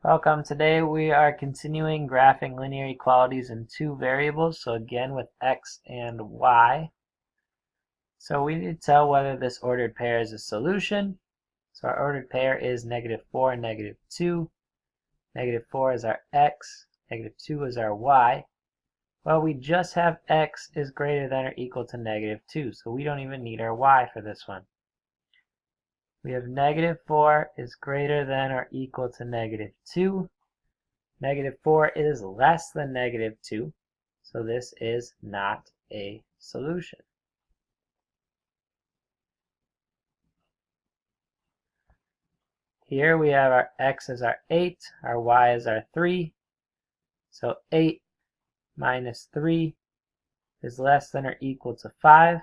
Welcome. Today we are continuing graphing linear equalities in two variables, so again with x and y. So we need to tell whether this ordered pair is a solution. So our ordered pair is -4 and -2. -4 is our x, -2 is our y. Well, we just have x is greater than or equal to -2, so we don't even need our y for this one. We have -4 is greater than or equal to -2. -4 is less than -2, so this is not a solution. Here we have our x is our 8, our y is our 3. So 8 minus 3 is less than or equal to 5.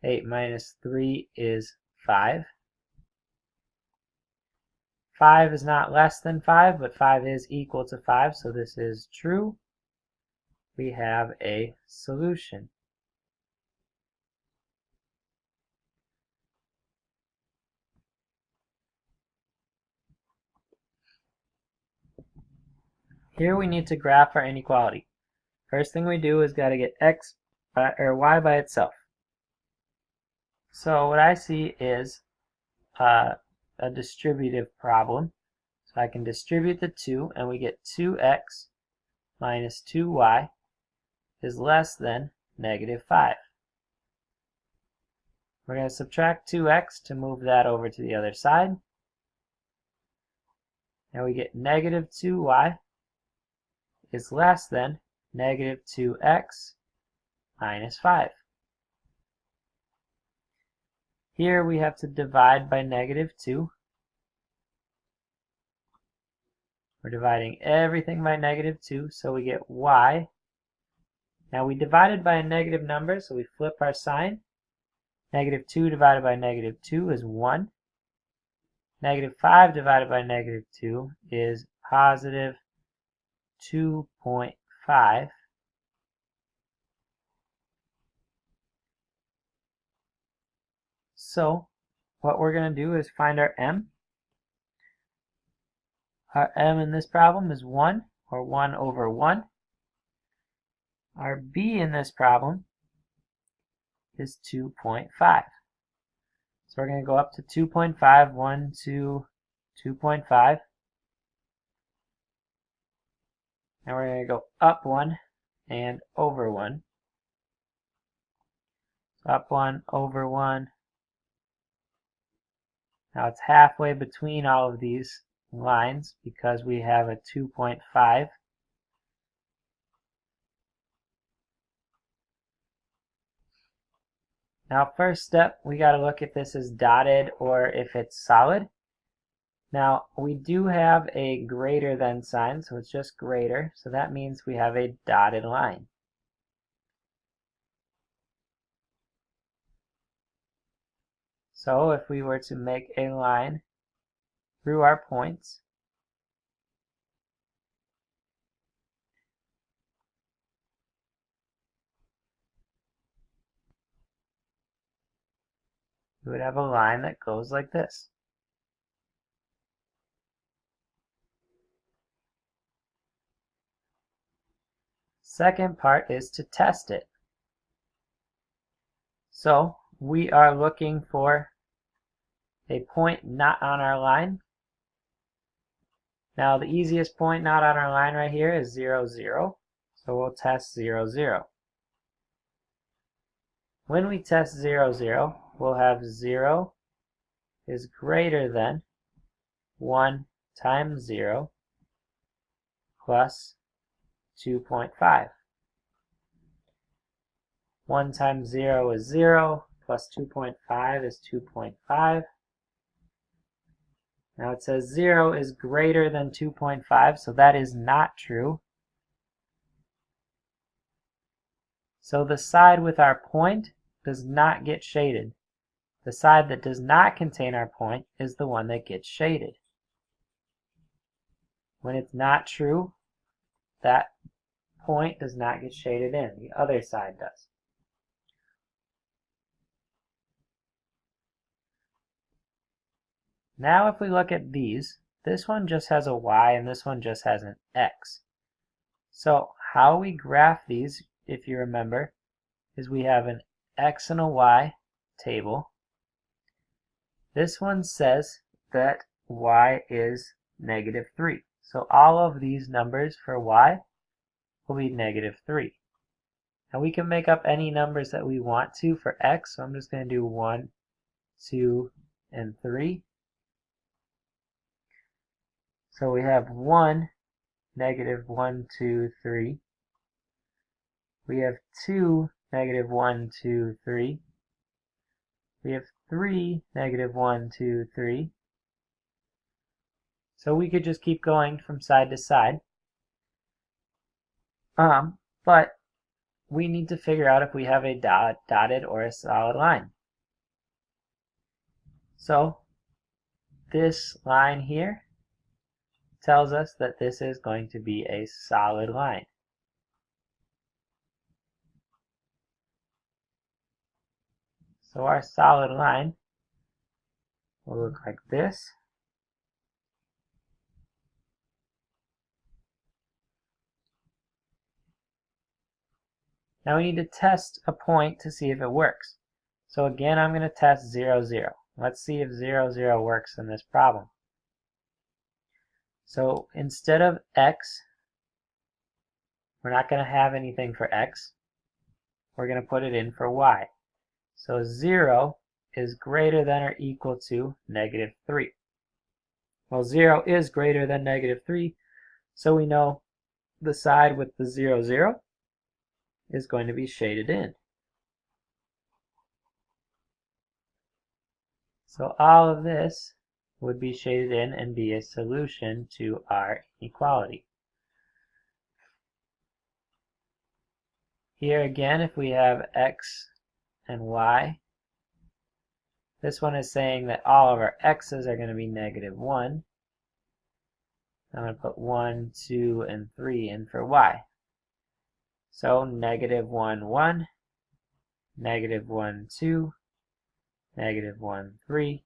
8 minus 3 is 5. 5 is not less than 5, but 5 is equal to 5, so this is true. We have a solution. Here we need to graph our inequality. First thing we do is got to get x or y by itself. So what I see is a distributive problem. So I can distribute the 2 and we get 2x minus 2y is less than -5. We're going to subtract 2x to move that over to the other side. And we get -2y is less than -2x minus 5. Here we have to divide by -2. We're dividing everything by -2, so we get y. Now we divided by a negative number, so we flip our sign. -2 divided by -2 is 1. -5 divided by -2 is positive 2.5. So what we're going to do is find our m. Our m in this problem is 1, or 1 over 1. Our b in this problem is 2.5. So we're going to go up to 2.5, 1, 2, 2.5. And we're going to go up 1 and over 1. So up 1, over 1. Now it's halfway between all of these lines because we have a 2.5. Now first step, we got to look if this is dotted or if it's solid. Now we do have a greater than sign, so it's just greater, so that means we have a dotted line. So if we were to make a line through our points, we would have a line that goes like this. Second part is to test it. So we are looking for a point not on our line. Now the easiest point not on our line right here is 0, 0. So we'll test 0, 0. When we test 0, 0, we'll have 0 is greater than 1 times 0 plus 2.5. 1 times 0 is 0, plus 2.5 is 2.5. Now it says 0 is greater than 2.5, so that is not true. So the side with our point does not get shaded. The side that does not contain our point is the one that gets shaded. When it's not true, that point does not get shaded in. The other side does. Now if we look at these, this one just has a y and this one just has an x. So how we graph these, if you remember, is we have an x and a y table. This one says that y is -3. So all of these numbers for y will be -3. Now we can make up any numbers that we want to for x, so I'm just going to do 1, 2, and 3. So we have 1, -1, 2, 3. We have 2, -1, 2, 3. We have 3, -1, 2, 3. So we could just keep going from side to side. But we need to figure out if we have a dotted or a solid line. So this line here tells us that this is going to be a solid line. So our solid line will look like this. Now we need to test a point to see if it works. So again, I'm going to test 0, 0. Let's see if 0, 0 works in this problem. So instead of x, we're not going to have anything for x. We're going to put it in for y. So 0 is greater than or equal to -3. Well, 0 is greater than -3, so we know the side with the 0, 0 is going to be shaded in. So all of this would be shaded in and be a solution to our inequality. Here again, if we have x and y, this one is saying that all of our x's are going to be -1. I'm going to put 1, 2, and 3 in for y. So -1, 1, -1, 2, -1, 3.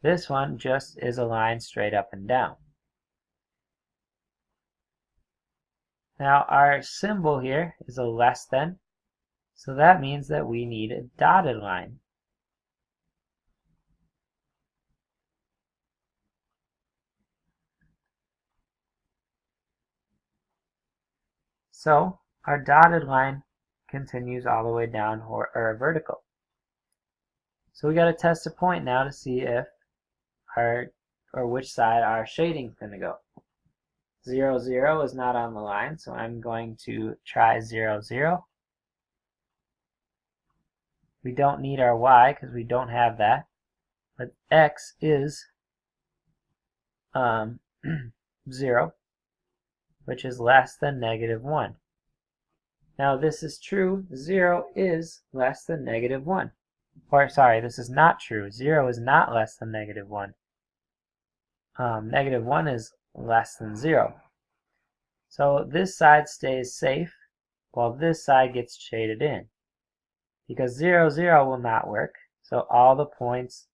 This one just is a line straight up and down. Now our symbol here is a less than, so that means that we need a dotted line. So our dotted line continues all the way down or vertical. So we got to test a point now to see if which side our shading is going to go. 0, 0 is not on the line, so I'm going to try 0, 0. We don't need our y because we don't have that, but x is 0, which is less than -1. Now this is true, 0 is less than -1. Or sorry, this is not true, 0 is not less than -1. -1 is less than 0. So this side stays safe while this side gets shaded in. Because 0, 0 will not work, so all the points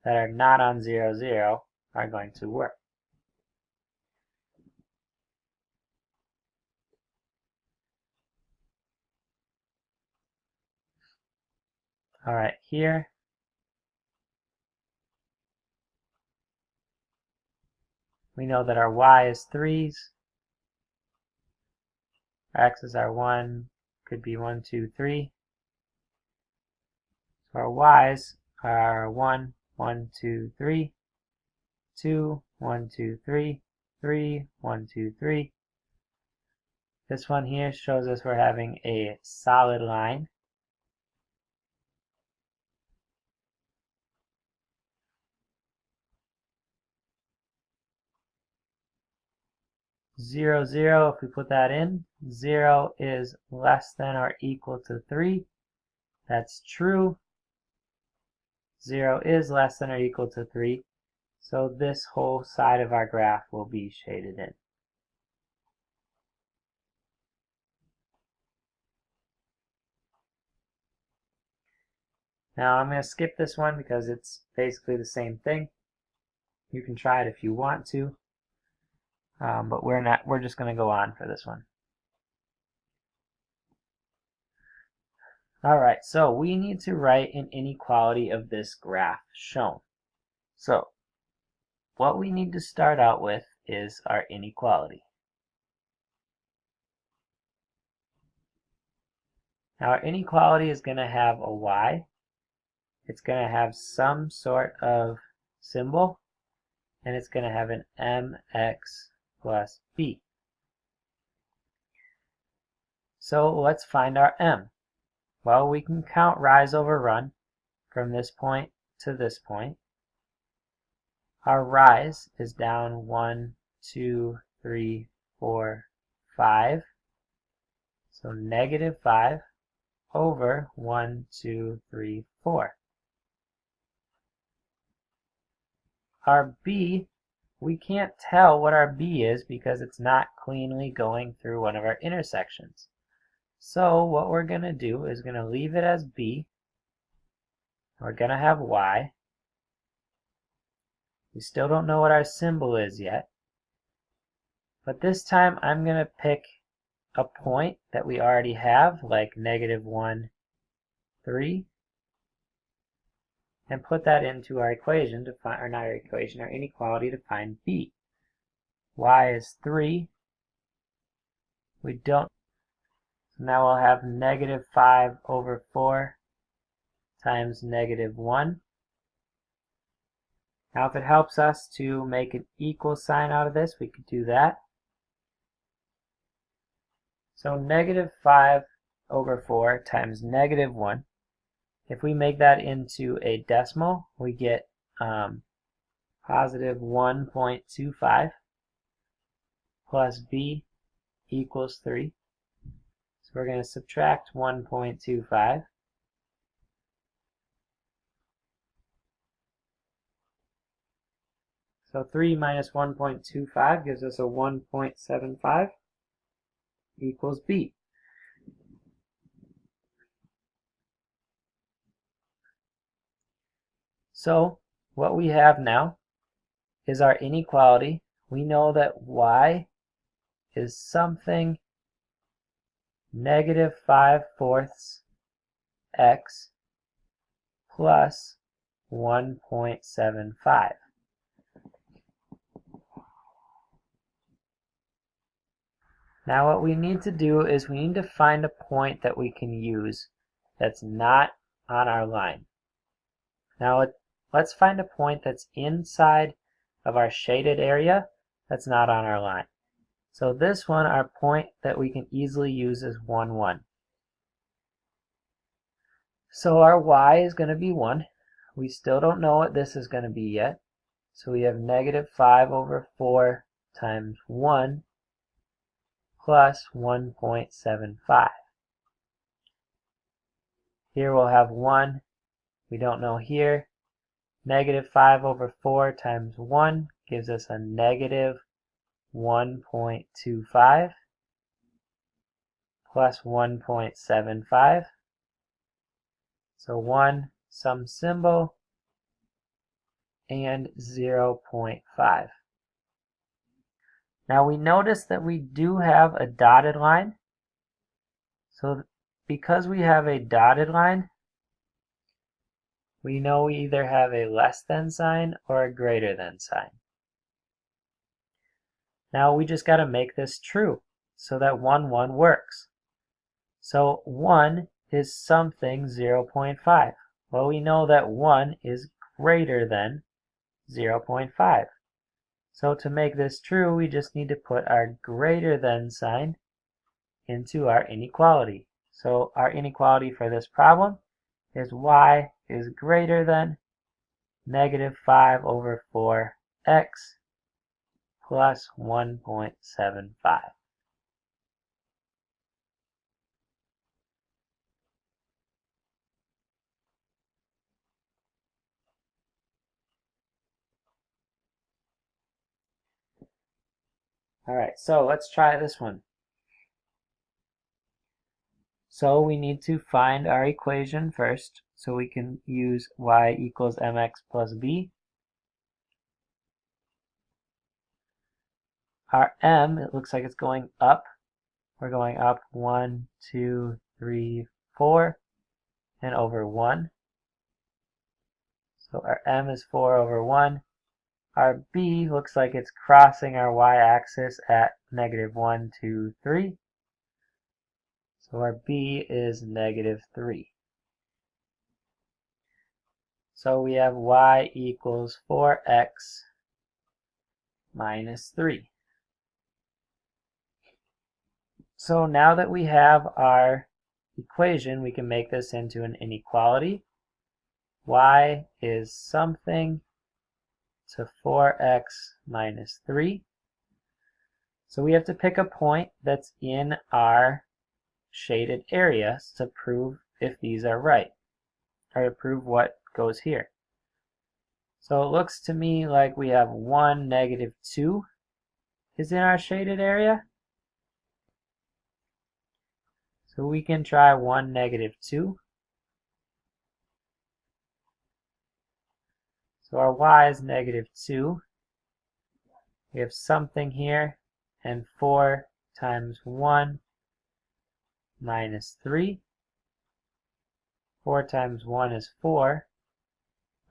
that are not on 0, 0 are going to work. Alright, here we know that our y is 3's, our x's are 1, could be 1, 2, 3. So our y's are 1, 1, 2, 3, 2, 1, 2, 3, 3, 1, 2, 3. This one here shows us we're having a solid line. Zero, 0, if we put that in, 0 is less than or equal to 3. That's true. 0 is less than or equal to 3. So this whole side of our graph will be shaded in. Now I'm going to skip this one because it's basically the same thing. You can try it if you want to, but we're not. We're just going to go on for this one. All right, so we need to write an inequality of this graph shown. So what we need to start out with is our inequality. Now our inequality is going to have a y. It's going to have some sort of symbol, and it's going to have an mx plus b. So let's find our m. Well, we can count rise over run from this point to this point. Our rise is down 1, 2, 3, 4, 5. So negative 5 over 1, 2, 3, 4. Our b, we can't tell what our b is because it's not cleanly going through one of our intersections. So what we're going to do is going to leave it as b. We're going to have y. We still don't know what our symbol is yet. But this time I'm going to pick a point that we already have, like negative 1, 3, and put that into our equation to find, or not our equation, our inequality to find b. Y is 3. We don't. So now we'll have negative 5 over 4 times negative 1. Now if it helps us to make an equal sign out of this, we could do that. So negative 5 over 4 times negative 1. If we make that into a decimal, we get positive 1.25 plus b equals 3. So we're going to subtract 1.25. So 3 minus 1.25 gives us a 1.75 equals b. So what we have now is our inequality. We know that y is something negative 5/4 x plus 1.75. Now what we need to do is we need to find a point that we can use that's not on our line. Now let's find a point that's inside of our shaded area that's not on our line. So this one, our point that we can easily use is 1, 1. So our y is going to be 1. We still don't know what this is going to be yet. So we have negative 5 over 4 times 1 plus 1.75. Here we'll have 1. We don't know here. Negative 5 over 4 times 1 gives us a negative 1.25 plus 1.75. So 1, some symbol, and 0.5. Now we notice that we do have a dotted line. So because we have a dotted line, we know we either have a less than sign or a greater than sign. Now we just got to make this true so that 1, 1 works. So 1 is something 0.5. Well, we know that 1 is greater than 0.5. So to make this true, we just need to put our greater than sign into our inequality. So our inequality for this problem is y is greater than negative 5 over 4x plus 1.75. Alright, so let's try this one. So we need to find our equation first, so we can use y equals mx plus b. Our m, it looks like it's going up. We're going up 1, 2, 3, 4, and over 1. So our m is 4 over 1. Our b looks like it's crossing our y-axis at negative 1, 2, 3. So our b is negative 3. So we have y equals 4x minus 3. So now that we have our equation, we can make this into an inequality. Y is something to 4x minus 3. So we have to pick a point that's in our shaded areas to prove if these are right, or to prove what goes here. So it looks to me like we have 1, negative 2 is in our shaded area. So we can try 1, negative 2. So our y is negative 2. We have something here, and 4 times 1 minus 3. 4 times 1 is 4,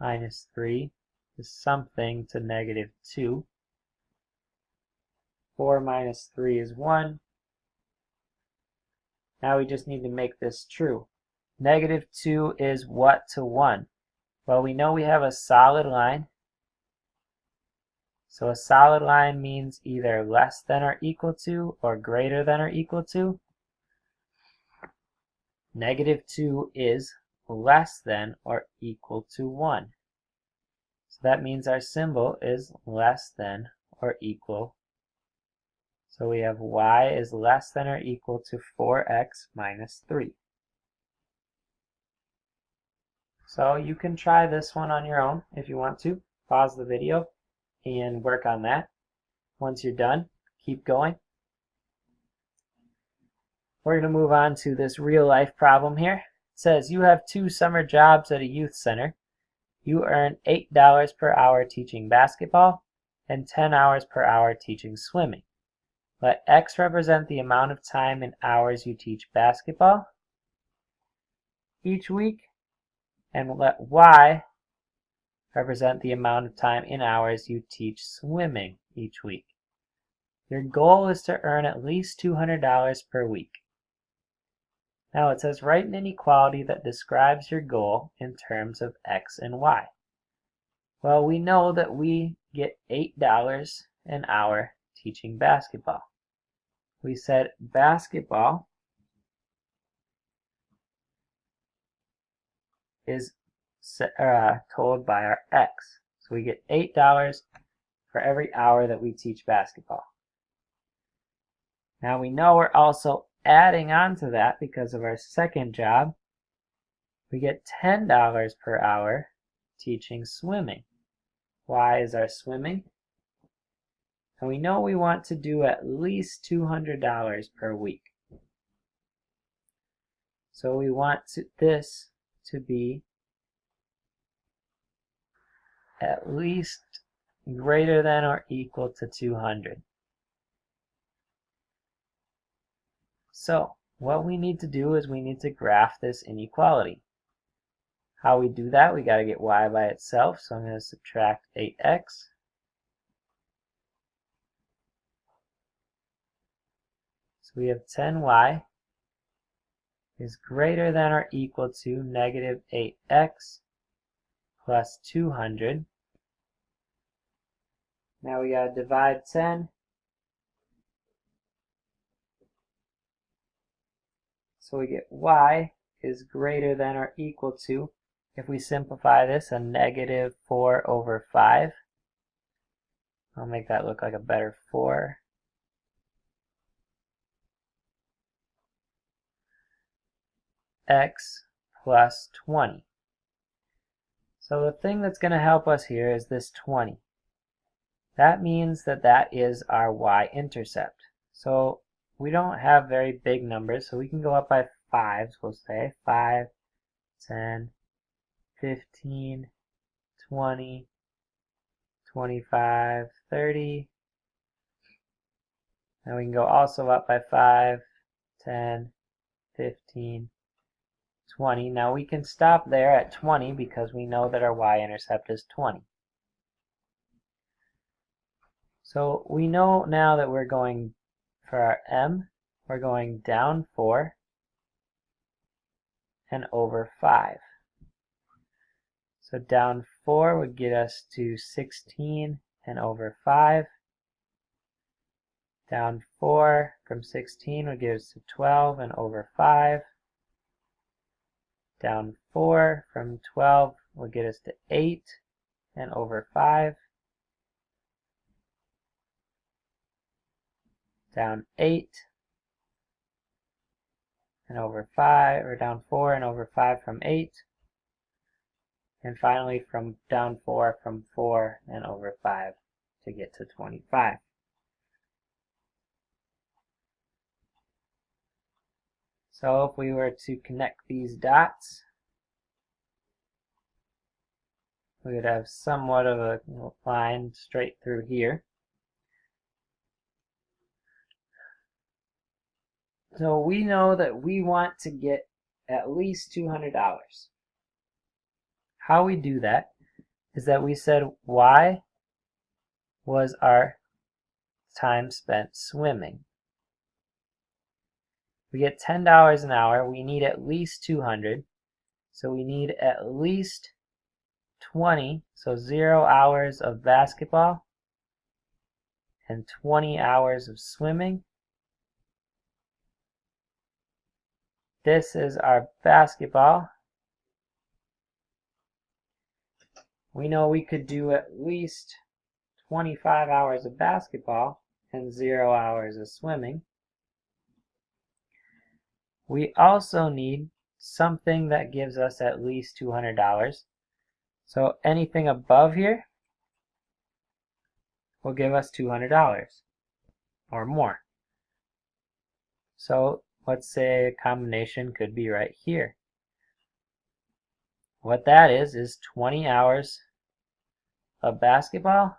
minus 3 is something to negative 2. 4 minus 3 is 1. Now we just need to make this true. Negative 2 is what to 1? Well, we know we have a solid line. So a solid line means either less than or equal to or greater than or equal to. Negative 2 is less than or equal to 1. So that means our symbol is less than or equal. So we have y is less than or equal to 4x minus 3. So you can try this one on your own if you want to. Pause the video and work on that. Once you're done, keep going. We're going to move on to this real life problem here. It says you have 2 summer jobs at a youth center. You earn $8 per hour teaching basketball and 10 hours per hour teaching swimming. Let X represent the amount of time in hours you teach basketball each week, and let Y represent the amount of time in hours you teach swimming each week. Your goal is to earn at least $200 per week. Now it says write an inequality that describes your goal in terms of X and Y. Well, we know that we get $8 an hour teaching basketball. We said basketball is told by our X. So we get $8 for every hour that we teach basketball. Now we know we're also adding on to that because of our second job. We get $10 per hour teaching swimming. Y is our swimming. And we know we want to do at least $200 per week. So we want this to be at least greater than or equal to 200. So what we need to do is we need to graph this inequality. How we do that, we got to get y by itself. So I'm going to subtract 8x. So we have 10y is greater than or equal to negative 8x plus 200. Now we got to divide 10. So we get y is greater than or equal to, if we simplify this, a negative 4 over 5. I'll make that look like a better 4. X plus 20. So the thing that's going to help us here is this 20. That means that that is our y-intercept. So we don't have very big numbers, so we can go up by 5s. We'll say 5, 10, 15, 20, 25, 30, And we can go also up by 5, 10, 15, 20. Now we can stop there at 20 because we know that our y-intercept is 20. So we know now that we're going, for our m, we're going down 4 and over 5. So down 4 would get us to 16 and over 5. Down 4 from 16 would get us to 12 and over 5. Down 4 from 12 would get us to 8 and over 5. Down 8 and over 5, or down 4 and over 5 from 8. And finally from down 4 from 4 and over 5 to get to 25. So if we were to connect these dots, we would have somewhat of a line straight through here. So we know that we want to get at least $200. How we do that is that we said y was our time spent swimming. We get $10 an hour. We need at least 200. So we need at least 20, so 0 hours of basketball and 20 hours of swimming. This is our basketball. We know we could do at least 25 hours of basketball and 0 hours of swimming. We also need something that gives us at least $200. So anything above here will give us $200 or more. So let's say a combination could be right here. What that is 20 hours of basketball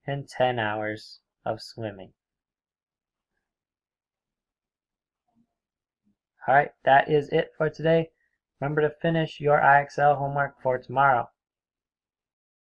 and 10 hours of swimming. Alright, that is it for today. Remember to finish your IXL homework for tomorrow.